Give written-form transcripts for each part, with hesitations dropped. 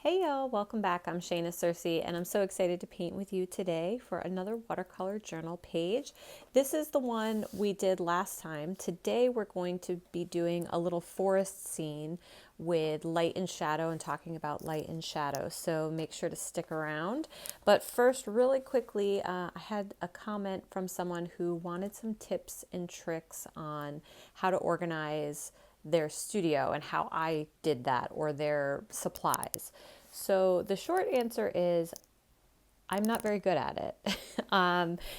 Hey y'all, welcome back. I'm Shayna Cersei, and I'm so excited to paint with you today for another watercolor journal page. This is the one we did last time. Today we're going to be doing a little forest scene with light and shadow and talking about light and shadow, so make sure to stick around. But first, really quickly, I had a comment from someone who wanted some tips and tricks on how to organize their studio and how I did that, or their supplies. So the short answer is I'm not very good at it.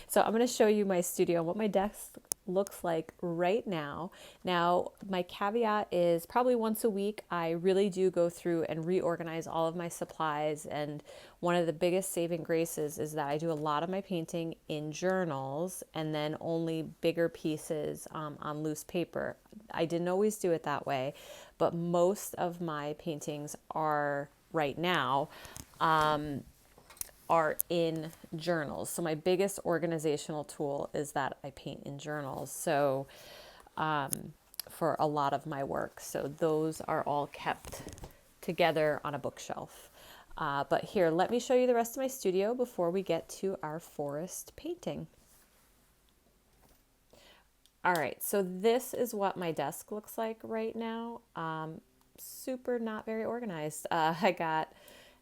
So I'm going to show you my studio and what my desk looks like right now. Now, my caveat is probably once a week, I really do go through and reorganize all of my supplies. And one of the biggest saving graces is that I do a lot of my painting in journals and then only bigger pieces on loose paper. I didn't always do it that way, but most of my paintings are right now are in journals. So my biggest organizational tool is that I paint in journals. So for a lot of my work. So those are all kept together on a bookshelf. But here, let me show you the rest of my studio before we get to our forest painting. All right, so this is what my desk looks like right now. Super not very organized. I got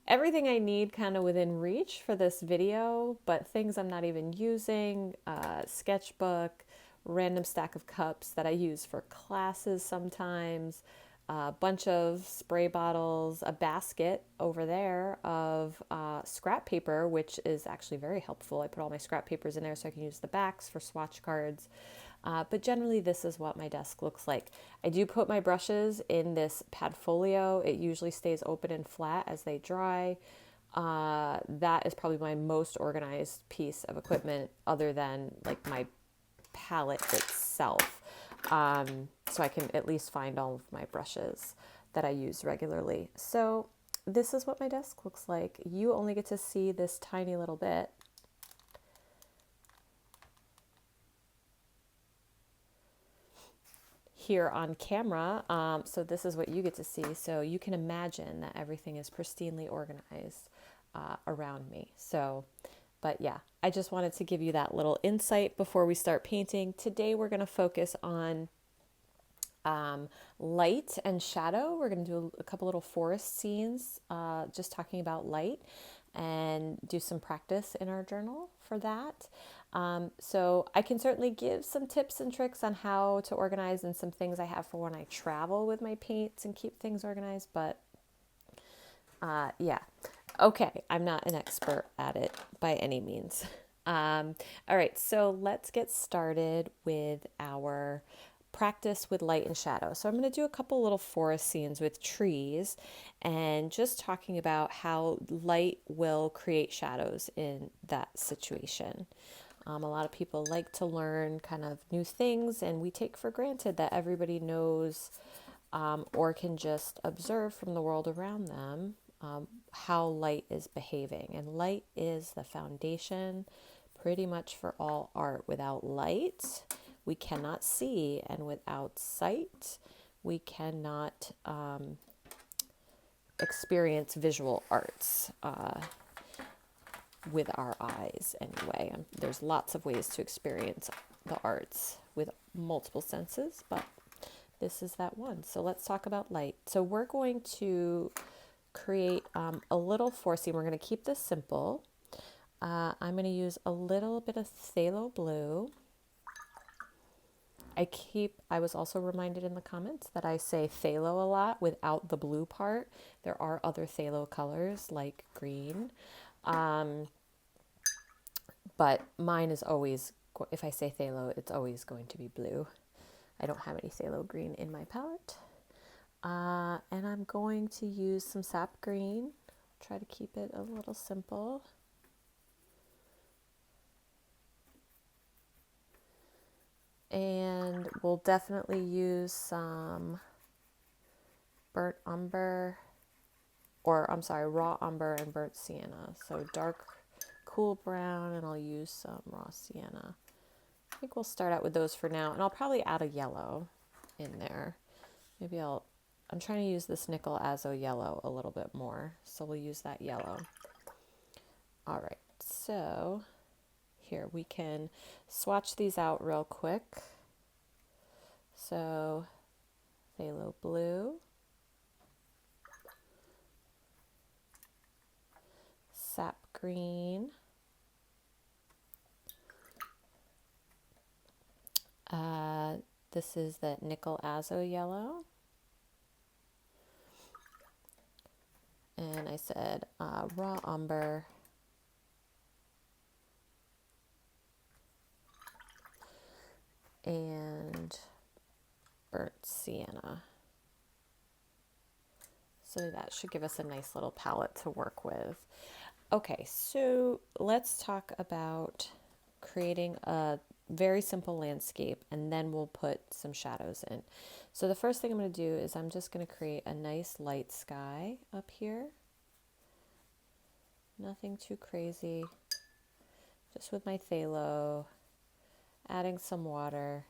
everything I need kind of within reach for this video, but things I'm not even using, sketchbook, random stack of cups that I use for classes sometimes, a bunch of spray bottles, a basket over there of scrap paper, which is actually very helpful. I put all my scrap papers in there so I can use the backs for swatch cards. But generally, this is what my desk looks like. I do put my brushes in this Padfolio. It usually stays open and flat as they dry. That is probably my most organized piece of equipment other than like my palette itself. So I can at least find all of my brushes that I use regularly. So this is what my desk looks like. You only get to see this tiny little bit. Here on camera, so this is what you get to see. So you can imagine that everything is pristinely organized around me. So, but yeah, I just wanted to give you that little insight before we start painting. Today we're going to focus on light and shadow. We're going to do a couple little forest scenes, just talking about light, and do some practice in our journal for that. So I can certainly give some tips and tricks on how to organize and some things I have for when I travel with my paints and keep things organized. But yeah, okay, I'm not an expert at it by any means. All right, so let's get started with our practice with light and shadow. So I'm going to do a couple little forest scenes with trees and just talking about how light will create shadows in that situation. A lot of people like to learn kind of new things, and we take for granted that everybody knows or can just observe from the world around them how light is behaving. And light is the foundation pretty much for all art. Without light, we cannot see, and without sight, we cannot experience visual arts with our eyes anyway. There's lots of ways to experience the arts with multiple senses, but this is that one. So let's talk about light. So we're going to create a little forest scene. We're going to keep this simple. I'm going to use a little bit of phthalo blue. I was also reminded in the comments that I say phthalo a lot without the blue part. There are other phthalo colors like green. But mine is always, if I say phthalo, it's always going to be blue. I don't have any phthalo green in my palette. And I'm going to use some sap green. Try to keep it a little simple. And we'll definitely use some burnt umber, or I'm sorry, raw umber and burnt sienna. So dark, cool brown, and I'll use some raw sienna. I think we'll start out with those for now, and I'll probably add a yellow in there. Maybe I'll I'm trying to use this nickel azo yellow a little bit more, so we'll use that yellow. All right, so here we can swatch these out real quick. So phthalo blue, sap green, this is the nickel azo yellow, and I said raw umber, and burnt sienna. So that should give us a nice little palette to work with. Okay, so let's talk about creating a very simple landscape, and then we'll put some shadows in. So the first thing I'm going to do is I'm just going to create a nice light sky up here. Nothing too crazy, just with my phthalo, adding some water.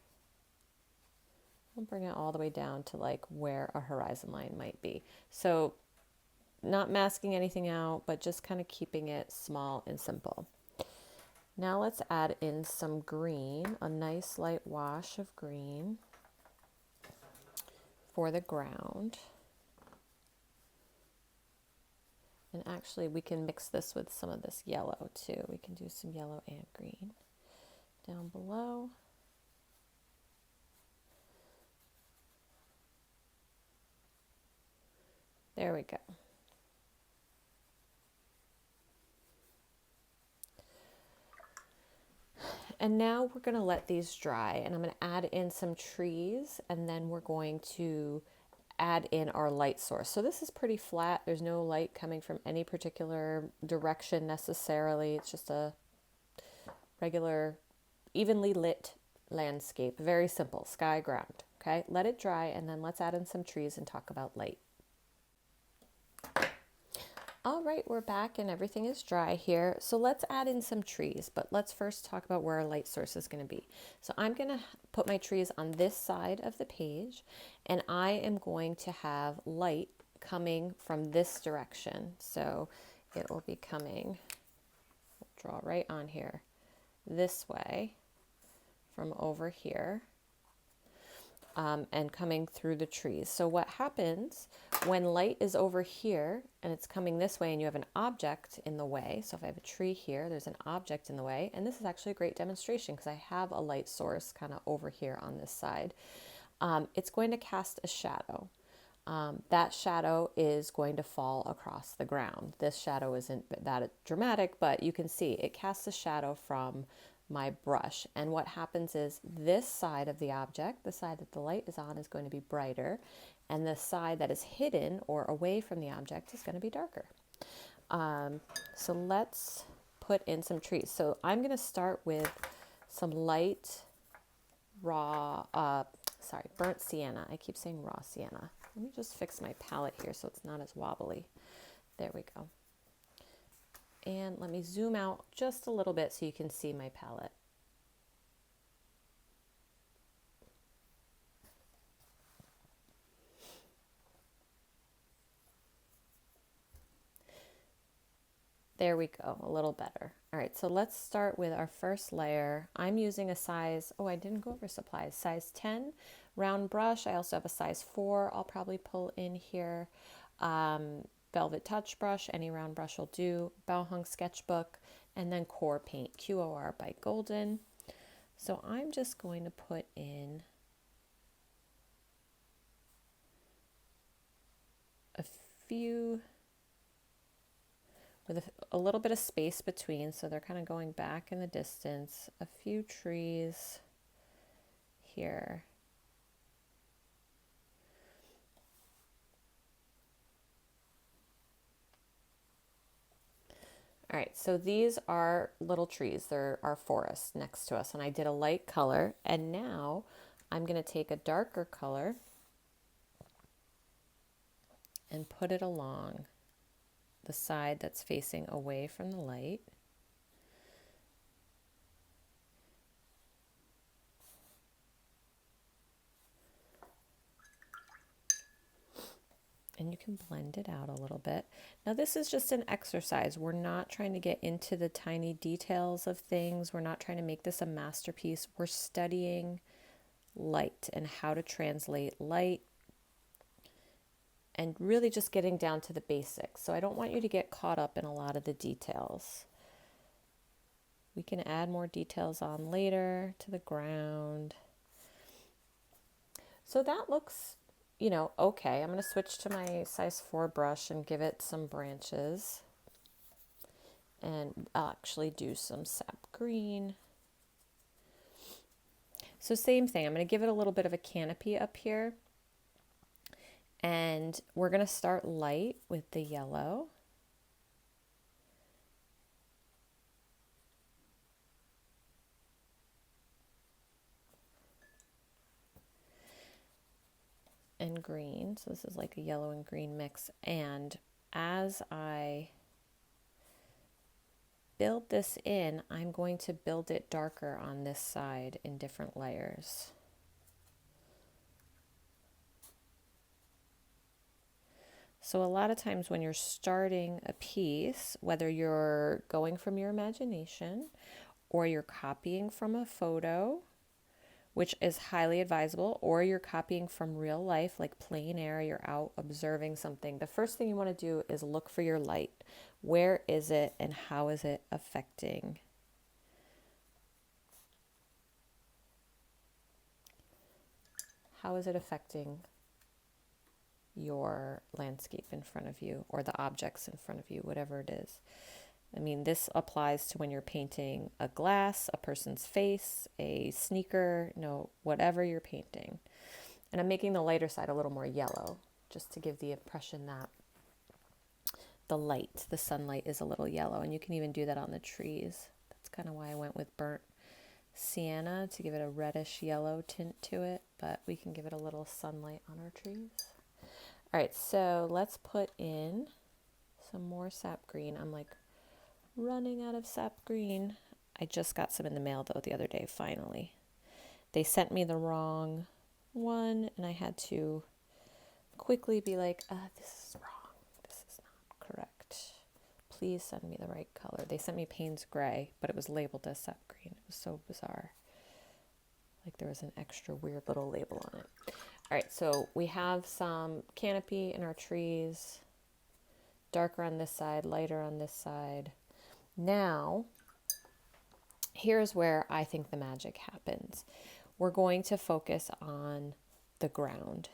I'll bring it all the way down to like where a horizon line might be. So not masking anything out, but just kind of keeping it small and simple. Now let's add in some green, a nice light wash of green for the ground. And actually we can mix this with some of this yellow too. We can do some yellow and green down below. There we go. And now we're going to let these dry, and I'm going to add in some trees, and then we're going to add in our light source. So this is pretty flat. There's no light coming from any particular direction necessarily. It's just a regular, evenly lit landscape. Very simple, sky, ground. Okay, let it dry, and then let's add in some trees and talk about light. All right, we're back and everything is dry here. So let's add in some trees, but let's first talk about where our light source is going to be. So I'm going to put my trees on this side of the page, and I am going to have light coming from this direction. So it will be coming, we'll draw right on here, this way from over here. And coming through the trees. So what happens when light is over here and it's coming this way and you have an object in the way, so if I have a tree here, there's an object in the way, and this is actually a great demonstration because I have a light source kind of over here on this side, it's going to cast a shadow. That shadow is going to fall across the ground. This shadow isn't that dramatic, but you can see it casts a shadow from my brush, and what happens is this side of the object, the side that the light is on, is going to be brighter, and the side that is hidden or away from the object is going to be darker. So let's put in some trees. So I'm going to start with some light burnt sienna. I keep saying raw sienna. Let me just fix my palette here so it's not as wobbly. There we go. And let me zoom out just a little bit so you can see my palette. There we go, a little better. All right, so let's start with our first layer. I'm using a size, I didn't go over supplies, size 10 round brush. I also have a size 4 I'll probably pull in here. Velvet touch brush, any round brush will do, Bao sketchbook, and then core paint, QOR by Golden. So I'm just going to put in a few with a little bit of space between, so they're kind of going back in the distance, a few trees here. All right, so these are little trees. They're our forest next to us, and I did a light color, and now I'm going to take a darker color and put it along the side that's facing away from the light. can blend it out a little bit. Now this is just an exercise. We're not trying to get into the tiny details of things. We're not trying to make this a masterpiece. We're studying light and how to translate light and really just getting down to the basics. So I don't want you to get caught up in a lot of the details. We can add more details on later to the ground. So that looks, you know, okay. I'm going to switch to my size 4 brush and give it some branches. And I'll actually do some sap green. So same thing, I'm going to give it a little bit of a canopy up here. And we're going to start light with the yellow. And green, so this is like a yellow and green mix. And as I build this in, I'm going to build it darker on this side in different layers. So a lot of times when you're starting a piece, whether you're going from your imagination or you're copying from a photo, which is highly advisable, or you're copying from real life, like plein air, you're out observing something, the first thing you want to do is look for your light. Where is it and how is it affecting? How is it affecting your landscape in front of you or the objects in front of you, whatever it is? I mean, this applies to when you're painting a glass, a person's face, a sneaker, whatever you're painting. And I'm making the lighter side a little more yellow, just to give the impression that the light, the sunlight is a little yellow. And you can even do that on the trees. That's kind of why I went with burnt sienna, to give it a reddish yellow tint to it, but we can give it a little sunlight on our trees. All right, so let's put in some more sap green. I'm like running out of sap green. I just got some in the mail though the other day, finally. They sent me the wrong one and I had to quickly be like, this is wrong. This is not correct. Please send me the right color. They sent me Payne's gray, but it was labeled as sap green. It was so bizarre. Like there was an extra weird little label on it. All right, so we have some canopy in our trees. Darker on this side, lighter on this side. Now, here's where I think the magic happens. We're going to focus on the ground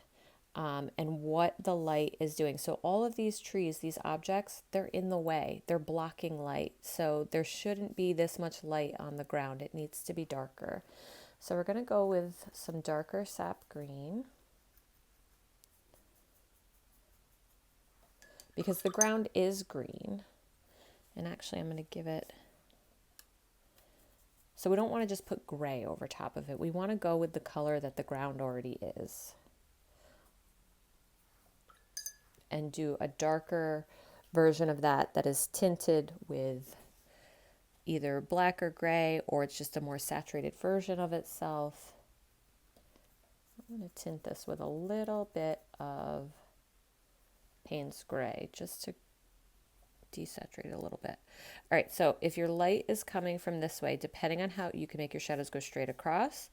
and what the light is doing. So all of these trees, these objects, they're in the way. They're blocking light. So there shouldn't be this much light on the ground. It needs to be darker. So we're going to go with some darker sap green, because the ground is green. And actually I'm going to give it, so we don't want to just put gray over top of it. We want to go with the color that the ground already is. And do a darker version of that that is tinted with either black or gray, or it's just a more saturated version of itself. I'm going to tint this with a little bit of Payne's gray just to desaturate it a little bit. All right, so if your light is coming from this way, depending on how you can make your shadows go straight across,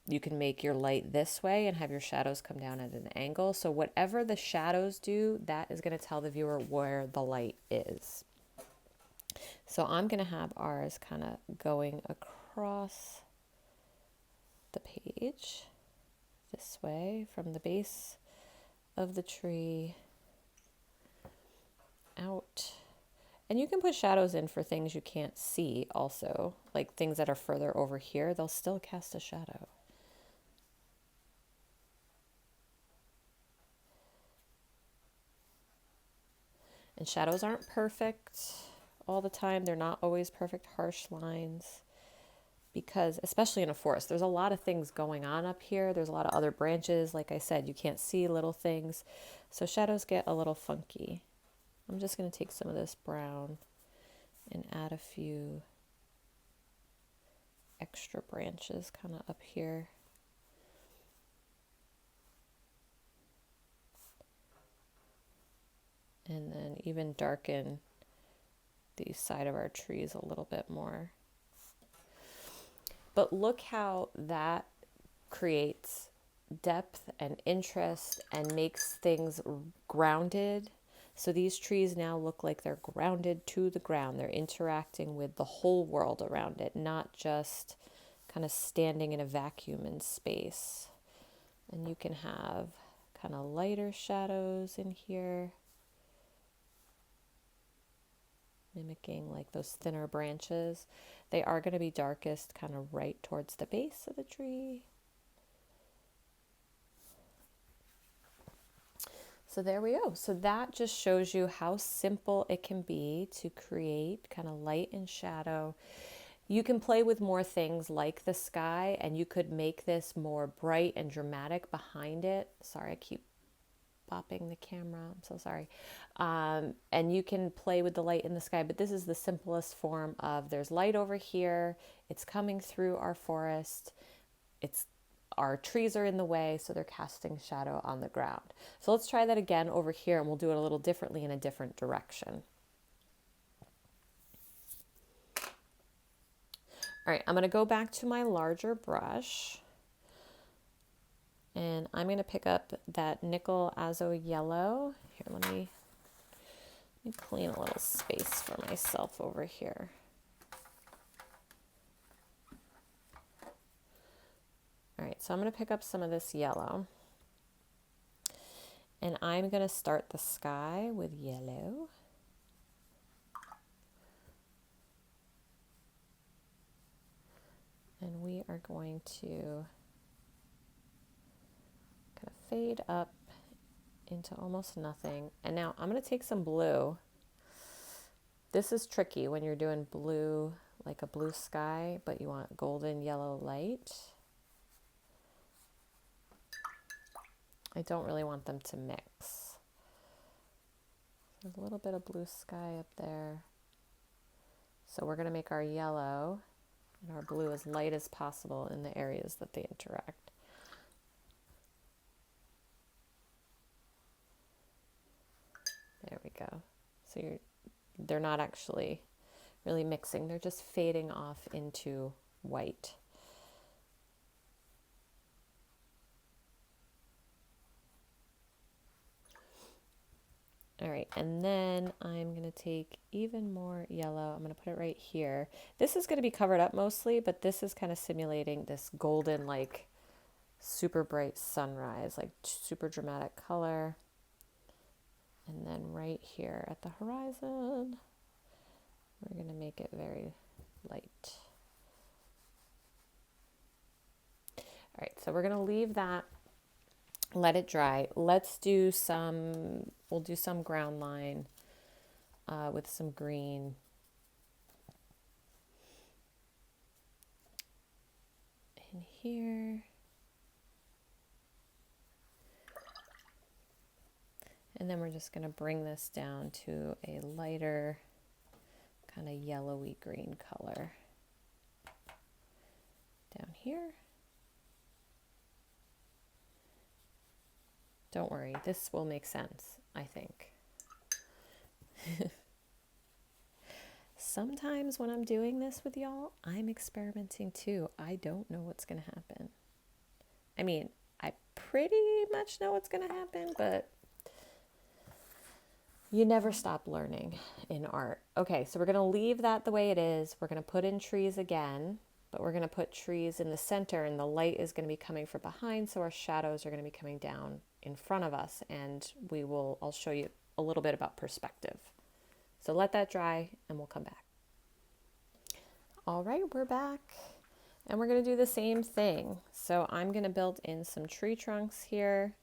you can make your light this way and have your shadows come down at an angle. So whatever the shadows do, that is going to tell the viewer where the light is. So I'm going to have ours kind of going across the page this way from the base of the tree out. And you can put shadows in for things you can't see also, like things that are further over here, they'll still cast a shadow. And shadows aren't perfect all the time. They're not always perfect harsh lines, because especially in a forest, there's a lot of things going on up here. There's a lot of other branches. Like I said, you can't see little things. So shadows get a little funky. I'm just going to take some of this brown and add a few extra branches kind of up here. and then even darken the side of our trees a little bit more. But look how that creates depth and interest and makes things grounded. So these trees now look like they're grounded to the ground. They're interacting with the whole world around it, not just kind of standing in a vacuum in space. And you can have kind of lighter shadows in here, mimicking like those thinner branches. They are going to be darkest kind of right towards the base of the tree. So there we go. So that just shows you how simple it can be to create kind of light and shadow. You can play with more things like the sky, and you could make this more bright and dramatic behind it. Sorry, I keep bopping the camera. I'm so sorry. And you can play with the light in the sky, but this is the simplest form of there's light over here. It's coming through our forest. Our trees are in the way, so they're casting shadow on the ground. So let's try that again over here, and we'll do it a little differently in a different direction. All right, I'm going to go back to my larger brush, and I'm going to pick up that nickel azo yellow. Here, let me clean a little space for myself over here. All right, so I'm going to pick up some of this yellow, and I'm going to start the sky with yellow. And we are going to kind of fade up into almost nothing. And now I'm going to take some blue. This is tricky when you're doing blue, like a blue sky, but you want golden yellow light. I don't really want them to mix. There's a little bit of blue sky up there. So we're going to make our yellow and our blue as light as possible in the areas that they interact. There we go. So they're not actually really mixing. They're just fading off into white. All right, and then I'm going to take even more yellow. I'm going to put it right here. This is going to be covered up mostly, but this is kind of simulating this golden, like super bright sunrise, like super dramatic color. And then right here at the horizon, we're going to make it very light. All right, so we're going to leave that, let it dry. Let's do we'll do some ground line with some green. In here. And then we're just going to bring this down to a lighter kind of yellowy green color down here. Don't worry, this will make sense, I think. Sometimes when I'm doing this with y'all, I'm experimenting too. I don't know what's going to happen. I mean, I pretty much know what's going to happen, but you never stop learning in art. Okay, so we're going to leave that the way it is. We're going to put in trees again, but we're going to put trees in the center, and the light is going to be coming from behind, so our shadows are going to be coming down in front of us, and I'll show you a little bit about perspective. So let that dry, and we'll come back. All right, we're back, and we're going to do the same thing. So I'm going to build in some tree trunks here.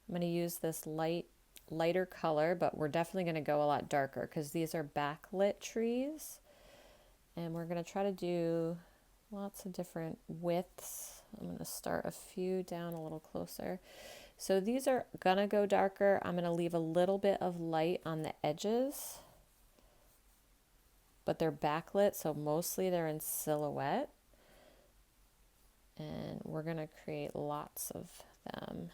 I'm going to use this lighter color, but we're definitely going to go a lot darker because these are backlit trees, and we're going to try to do lots of different widths. I'm going to start a few down a little closer. So these are going to go darker. I'm going to leave a little bit of light on the edges, but they're backlit, so mostly they're in silhouette, and we're going to create lots of them.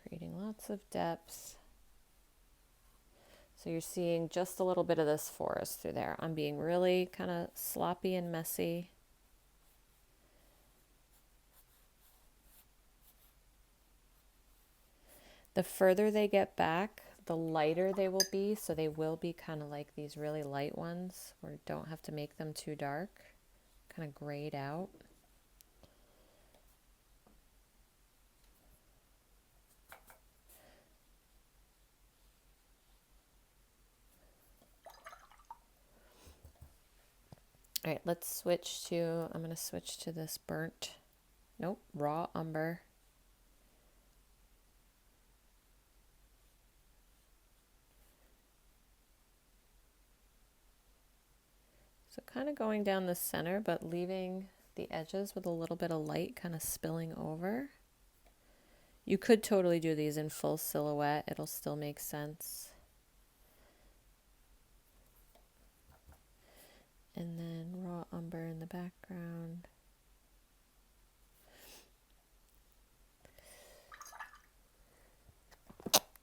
Creating lots of depth So you're seeing just a little bit of this forest through there. I'm being really kind of sloppy and messy. The further they get back, the lighter they will be. So they will be kind of like these really light ones, where you don't have to make them too dark, kind of grayed out. All right, let's switch to, I'm going to switch to this raw umber. So kind of going down the center, but leaving the edges with a little bit of light kind of spilling over. You could totally do these in full silhouette. It'll still make sense. And then raw umber in the background.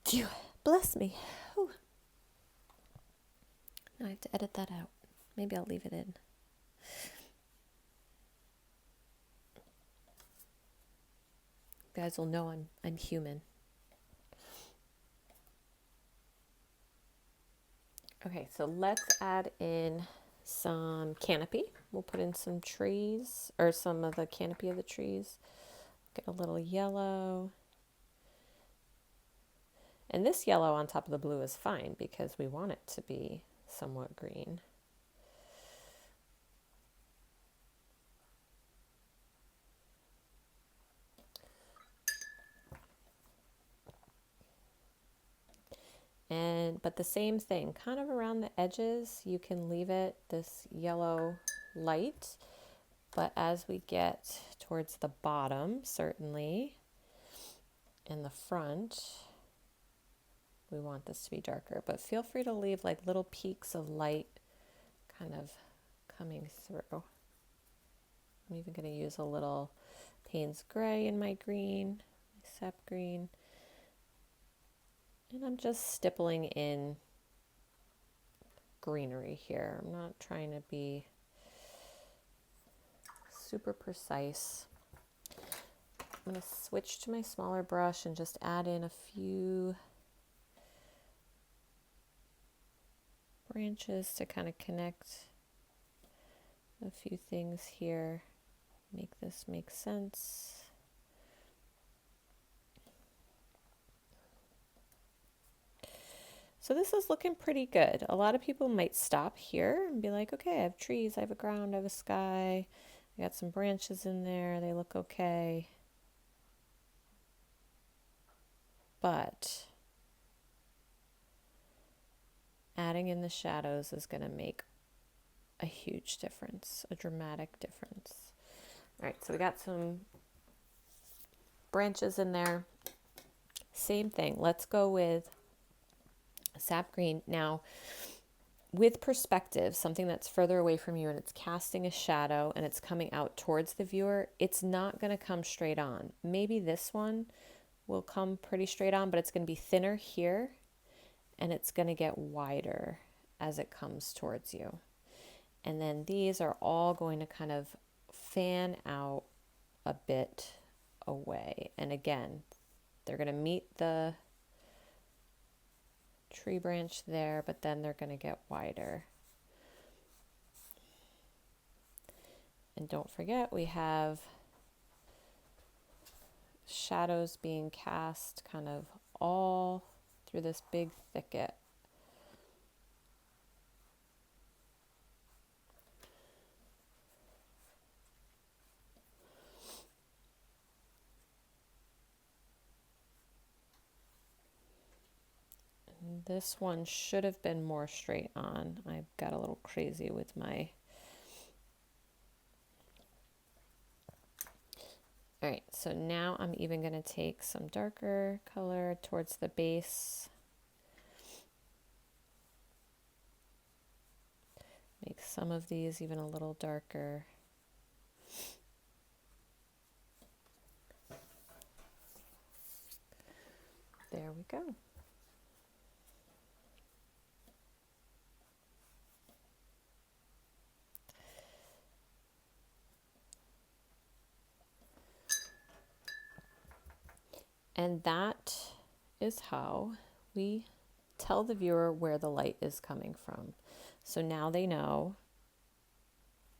Phew, bless me. Whew. Now I have to edit that out. Maybe I'll leave it in. You guys will know I'm human. Okay, so let's add in some canopy. We'll put in some trees, or some of the canopy of the trees. Get a little yellow. And this yellow on top of the blue is fine because we want it to be somewhat green. But the same thing, kind of around the edges, you can leave it this yellow light, but as we get towards the bottom, certainly, in the front, we want this to be darker, but feel free to leave like little peaks of light kind of coming through. I'm even going to use a little Payne's gray in my green, my sap green. And I'm just stippling in greenery here. I'm not trying to be super precise. I'm going to switch to my smaller brush and just add in a few branches to kind of connect a few things here. Make this make sense. So this is looking pretty good. A lot of people might stop here and be like, okay, I have trees, I have a ground, I have a sky, I got some branches in there, they look okay. But adding in the shadows is going to make a huge difference, a dramatic difference. All right, so we got some branches in there. Same thing, let's go with sap green. Now, with perspective, something that's further away from you and it's casting a shadow and it's coming out towards the viewer, it's not going to come straight on. Maybe this one will come pretty straight on, but it's going to be thinner here and it's going to get wider as it comes towards you. And then these are all going to kind of fan out a bit away. And again, they're going to meet the tree branch there, but then they're going to get wider. And don't forget, we have shadows being cast kind of all through this big thicket. This one should have been more straight on. I got a little crazy with my... All right, so now I'm even going to take some darker color towards the base. Make some of these even a little darker. There we go. And that is how we tell the viewer where the light is coming from. So now they know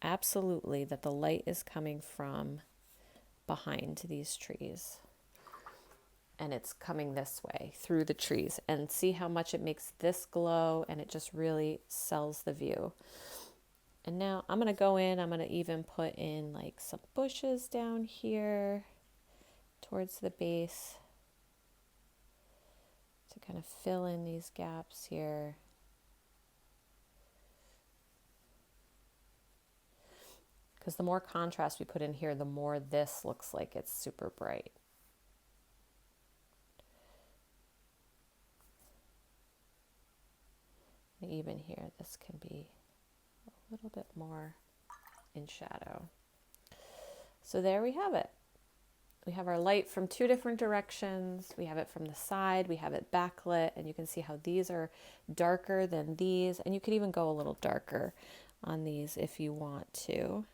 absolutely that the light is coming from behind these trees. And it's coming this way through the trees. And see how much it makes this glow, and it just really sells the view. And now I'm going to go in, I'm going to even put in like some bushes down here towards the base to kind of fill in these gaps here. Because the more contrast we put in here, the more this looks like it's super bright. And even here, this can be a little bit more in shadow. So there we have it. We have our light from two different directions. We have it from the side, we have it backlit, and you can see how these are darker than these. And you could even go a little darker on these if you want to.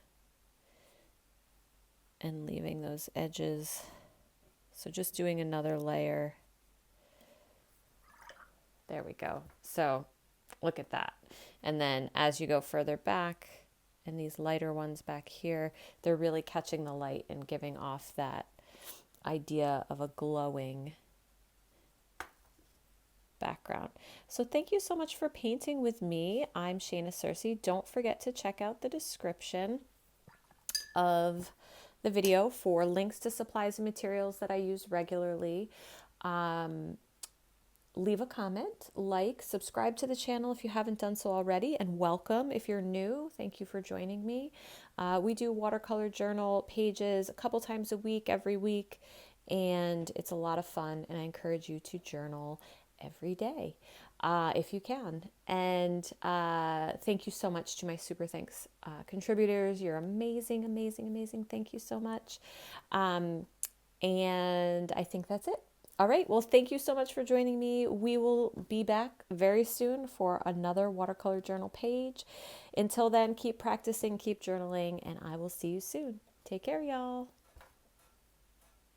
And leaving those edges. So just doing another layer. There we go. So look at that. And then as you go further back, and these lighter ones back here, they're really catching the light and giving off that idea of a glowing background. So thank you so much for painting with me. I'm Shayna Cersei. Don't forget to check out the description of the video for links to supplies and materials that I use regularly. Leave a comment, like, subscribe to the channel if you haven't done so already, and welcome if you're new. Thank you for joining me. We do watercolor journal pages a couple times a week, every week, and it's a lot of fun, and I encourage you to journal every day if you can. And thank you so much to my super thanks contributors. You're amazing, amazing, amazing. Thank you so much. And I think that's it. All right. Well, thank you so much for joining me. We will be back very soon for another watercolor journal page. Until then, keep practicing, keep journaling, and I will see you soon. Take care, y'all.